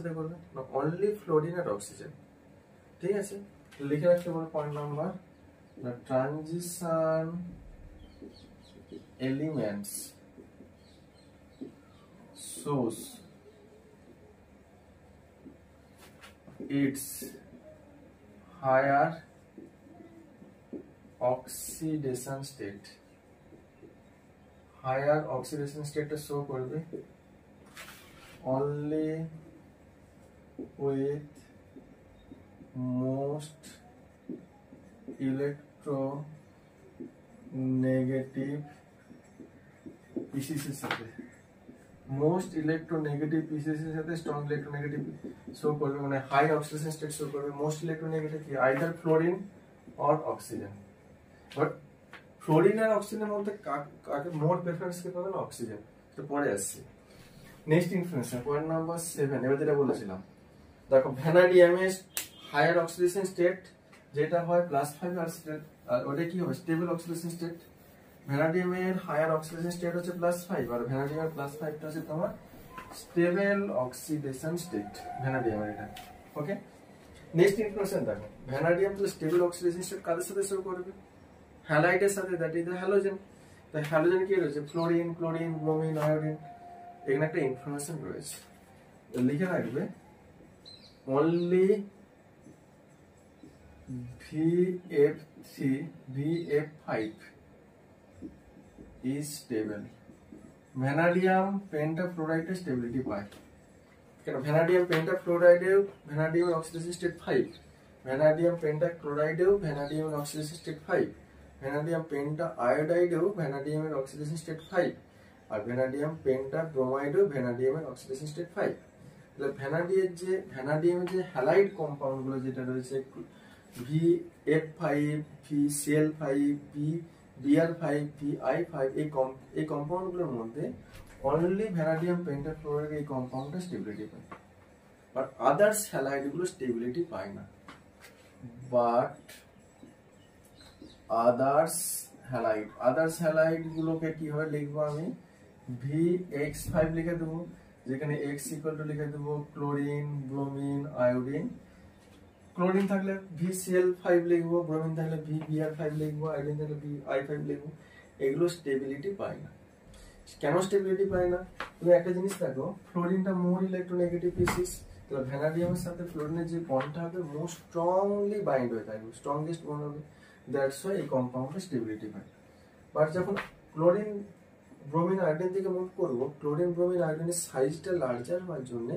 সাথে করবে না, অনলি ফ্লোরিন আর অক্সিজেন। ঠিক আছে, লিখে রাখতে পারো point number, the transition elements shows its higher oxidation state, higher oxidation state show করবে only with most electronegative species এর সাথে, মোস্ট ইলেকট্রোনেগেটিভ স্পিসিস এর সাথে স্ট্রং ইলেকট্রোনেগেটিভ শো করবে, মানে হাই অক্সিডেশন স্টেট শো করবে। মোস্ট ইলেকট্রোনেগেটিভ কি, either fluorine or oxygen. But fluorine আর অক্সিজেনের মধ্যে কাকে মোর প্রেফারেন্স কে পাবেন, অক্সিজেন। তো পরে আসছি নেক্সট ইনফরমেশন, পয়েন্ট নাম্বার 7। এবার যেটা বলেছিলাম দেখো, ভ্যানাডিয়ামের হায়ার অক্সিডেশন স্টেট যেটা হয় +5 আর ওটা কি হবে, স্টেবল অক্সিডেশন স্টেট। ভ্যানাডিয়ামের হায়ার অক্সিডেশন স্টেট হচ্ছে +5 আর ভ্যানাডিয়ামের +5 টা হচ্ছে তোমার স্টেবল অক্সিডেশন স্টেট ভ্যানাডিয়ামের এটা। ওকে, নেক্সট ইনফরমেশন দেখো, ভ্যানাডিয়াম তো স্টেবল অক্সিডেশন স্টেট কাদের সাথে শো করবে, হ্যালাইডের সাথে, দ্যাট ইজ দ্য হ্যালোজেন। তো হ্যালোজেন কি রয়েছে, ফ্লোরিন, ক্লোরিন, ব্রোমিন, আয়োডিন। এখানে একটা ইনফরমেশন রয়েছে, লিখে রাখবে only VF3 VF5 is stable, vanadium পেন্টাফ্লোরাইডের স্টেবিলিটি পায়। কেন, ভ্যানাডিয়াম পেন্টাফ্লোরাইডেও ভ্যানাডিয়ামের অক্সিডেশন স্টেট 5, ভ্যানাডিয়াম পেন্টাক্লোরাইডেও ভ্যানাডিয়ামের অক্সিডেশন স্টেট 5, ভ্যানাডিয়াম পেন্টা আয়োডাইডেও ভ্যানাডিয়ামের অক্সিডেশন স্টেট 5, আর ভ্যানাডিয়াম পেন্টাব্রোমাইডেও ভ্যানাডিয়ামের অক্সিডেশন স্টেট 5। তাহলে ভ্যানাডিয়ামের যে হ্যালাইড কম্পাউন্ড গুলো যেটা রয়েছে VF5, VCl5, Br5, Vi5, এই কম্পাউন্ড গুলোর মধ্যে অনলি ভ্যানাডিয়াম পেন্টাফ্লোরাইড এই কম্পাউন্ডটা স্টেবিলিটি পায়, বাট আদার্স হ্যালাইড গুলো স্টেবিলিটি পায় না। বাট আদার্স হ্যালাইড গুলোকে কিভাবে লিখবো, আমি VX5 লিখে দেবো, যেখানে X ইকুয়াল টু লিখে দেবো ক্লোরিন, ব্রোমিন, আয়োডিন। ক্লোরিন থাকলে VCl5 লিখবো, ব্রোমিন থাকলে VBr5 লিখবো, আয়োডিন থাকলে VI5 লিখবো। এগুলো স্টেবিলিটি পায় না। কেন স্টেবিলিটি পায় না, তুমি একটা জিনিস দেখো, ফ্লোরিনটা মোর ইলেকট্রোনেগেটিভ স্পিসিস, তাহলে ভ্যানাডিয়ামের সাথে ফ্লোরিনের যে বন্ডটা হবে মোর স্ট্রংলি বাইন্ড হয়ে থাকবে, স্ট্রংগেস্ট বন্ড হবে, দ্যাটস ওয়াই এই কম্পাউন্ডটা স্টেবিলিটি পায়। বাট যখন ক্লোরিন, ব্রোমিন, আয়োডিন থেকে মুভ করবো, ক্লোরিন, ব্রোমিন, আয়োডিনের সাইজটা লার্জার হওয়ার জন্য